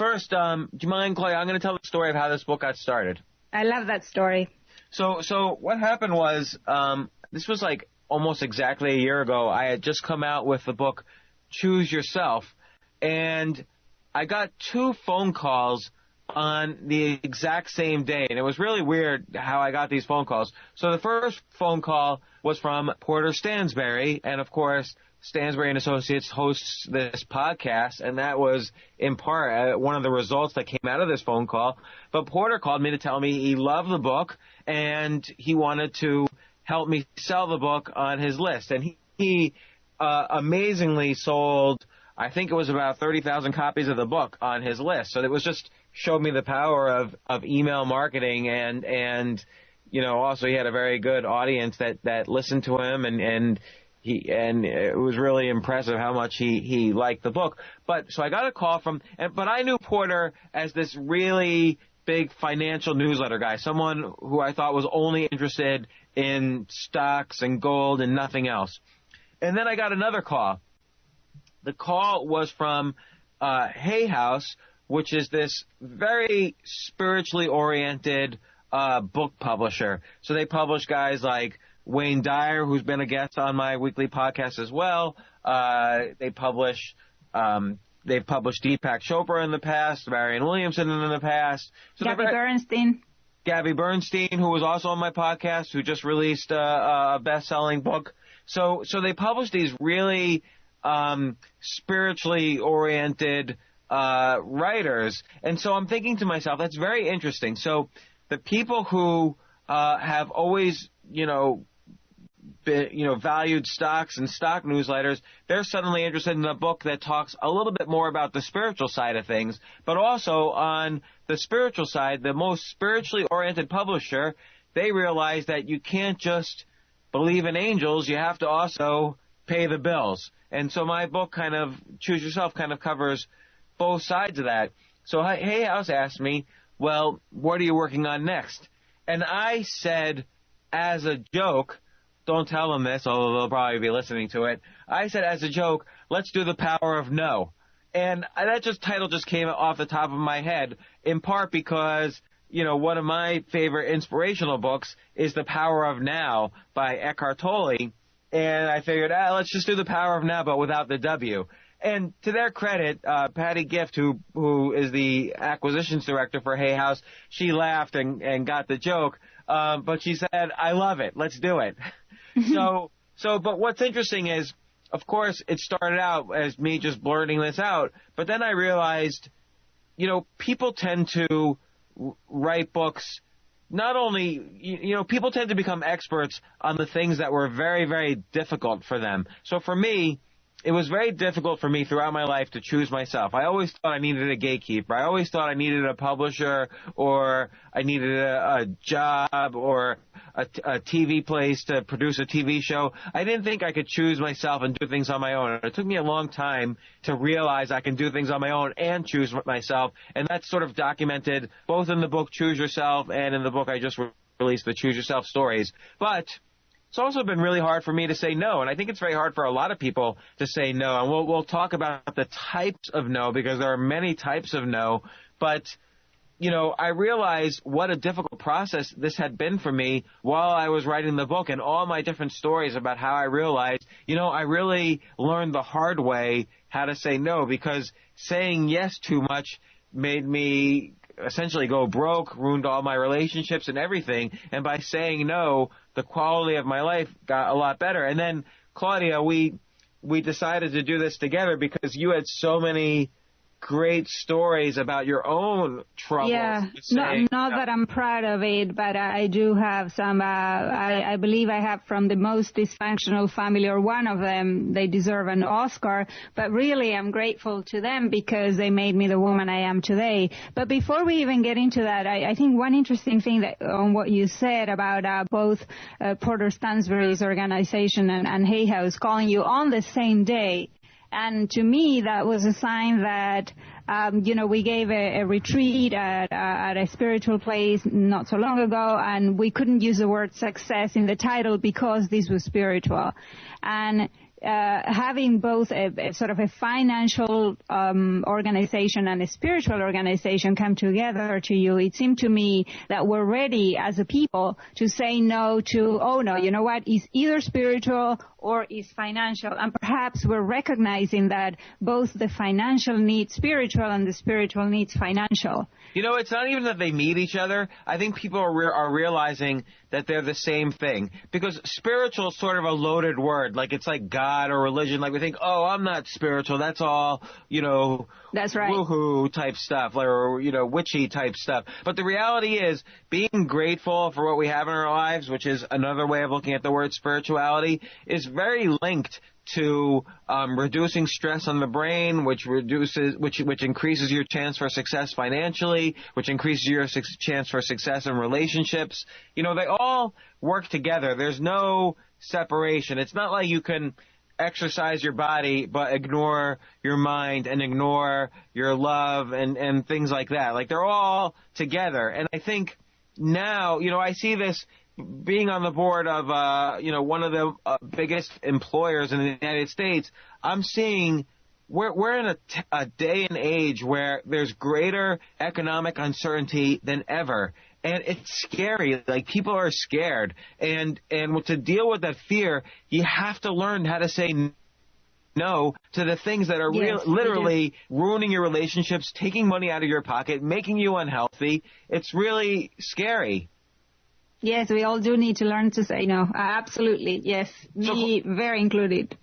first, do you mind, Claudia? I'm going to tell the story of how this book got started. I love that story. So what happened was, this was like almost exactly a year ago. I had just come out with the book Choose Yourself, and I got 2 phone calls on the exact same day, and it was really weird how I got these phone calls. So the first phone call was from Porter Stansberry, and of course, Stansberry and Associates hosts this podcast, and that was in part one of the results that came out of this phone call. But Porter called me to tell me he loved the book, and he wanted to help me sell the book on his list. And he amazingly sold, I think it was about 30,000 copies of the book on his list. So it was just showed me the power of email marketing, and you know, also he had a very good audience that listened to him, and it was really impressive how much he liked the book. But so I got a call but I knew Porter as this really big financial newsletter guy, someone who I thought was only interested in stocks and gold and nothing else. And then I got another call. The call was from Hay House, which is this very spiritually oriented book publisher. So they publish guys like Wayne Dyer, who's been a guest on my weekly podcast as well. They've published Deepak Chopra in the past, Marianne Williamson in the past. So Gabby Bernstein, who was also on my podcast, who just released a best-selling book. So they publish these really spiritually oriented writers. And so I'm thinking to myself, that's very interesting. So the people who have always, valued stocks and stock newsletters, they're suddenly interested in a book that talks a little bit more about the spiritual side of things. But also on the spiritual side, the most spiritually oriented publisher, they realize that you can't just believe in angels, you have to also pay the bills. And so my book Choose Yourself kind of covers both sides of that. So Hay House asked me, well, what are you working on next? And I said, as a joke, don't tell them this, although they'll probably be listening to it. I said, as a joke, let's do The Power of No. And that title just came off the top of my head, in part because, one of my favorite inspirational books is The Power of Now by Eckhart Tolle. And I figured, let's just do The Power of Now, but without the W. And to their credit, Patty Gift, who is the acquisitions director for Hay House, she laughed and got the joke. But she said, I love it. Let's do it. But what's interesting is, of course, it started out as me just blurting this out. But then I realized, people tend to write books. Not only, people tend to become experts on the things that were very, very difficult for them. So for me, it was very difficult for me throughout my life to choose myself. I always thought I needed a gatekeeper. I always thought I needed a publisher, or I needed a job, or a TV place to produce a TV show. I didn't think I could choose myself and do things on my own. It took me a long time to realize I can do things on my own and choose myself, and that's sort of documented both in the book Choose Yourself and in the book I just released, the Choose Yourself stories. But it's also been really hard for me to say no, and I think it's very hard for a lot of people to say no. And we'll talk about the types of no, because there are many types of no. But, I realized what a difficult process this had been for me while I was writing the book, and all my different stories about how I realized, I really learned the hard way how to say no, because saying yes too much made me essentially go broke, ruined all my relationships and everything. And by saying no, the quality of my life got a lot better. And then, Claudia, we decided to do this together because you had so many great stories about your own troubles. Yeah, not that I'm proud of it, but I do have some, I believe I have from the most dysfunctional family, or one of them. They deserve an Oscar, but really I'm grateful to them because they made me the woman I am today. But before we even get into that, I think one interesting thing on what you said about both Porter Stansberry's organization and Hay House calling you on the same day. And to me, that was a sign that, we gave a retreat at a spiritual place not so long ago, and we couldn't use the word success in the title because this was spiritual. And having both a sort of a financial organization and a spiritual organization come together to you, it seemed to me that we're ready as a people to say no to, oh no, you know what, it's either spiritual or it's financial. And perhaps we're recognizing that both the financial needs spiritual and the spiritual needs financial. You know, it's not even that they meet each other. I think people are realizing that they're the same thing. Because spiritual is sort of a loaded word. Like, it's like God or religion. Like, we think, oh, I'm not spiritual. That's all, you know, that's right, woohoo type stuff, or, you know, witchy type stuff. But the reality is, being grateful for what we have in our lives, which is another way of looking at the word spirituality, is very linked to reducing stress on the brain, which increases your chance for success financially, which increases your chance for success in relationships. You know, they all work together. There's no separation. It's not like you can exercise your body but ignore your mind and ignore your love and things like that. Like, they're all together. And I think now, you know, I see this being on the board of, you know, one of the biggest employers in the United States. I'm seeing we're in a day and age where there's greater economic uncertainty than ever. And it's scary. Like, people are scared. And to deal with that fear, you have to learn how to say no to the things that are literally ruining your relationships, taking money out of your pocket, making you unhealthy. It's really scary. Yes, we all do need to learn to say no. Absolutely. Yes. Me very included.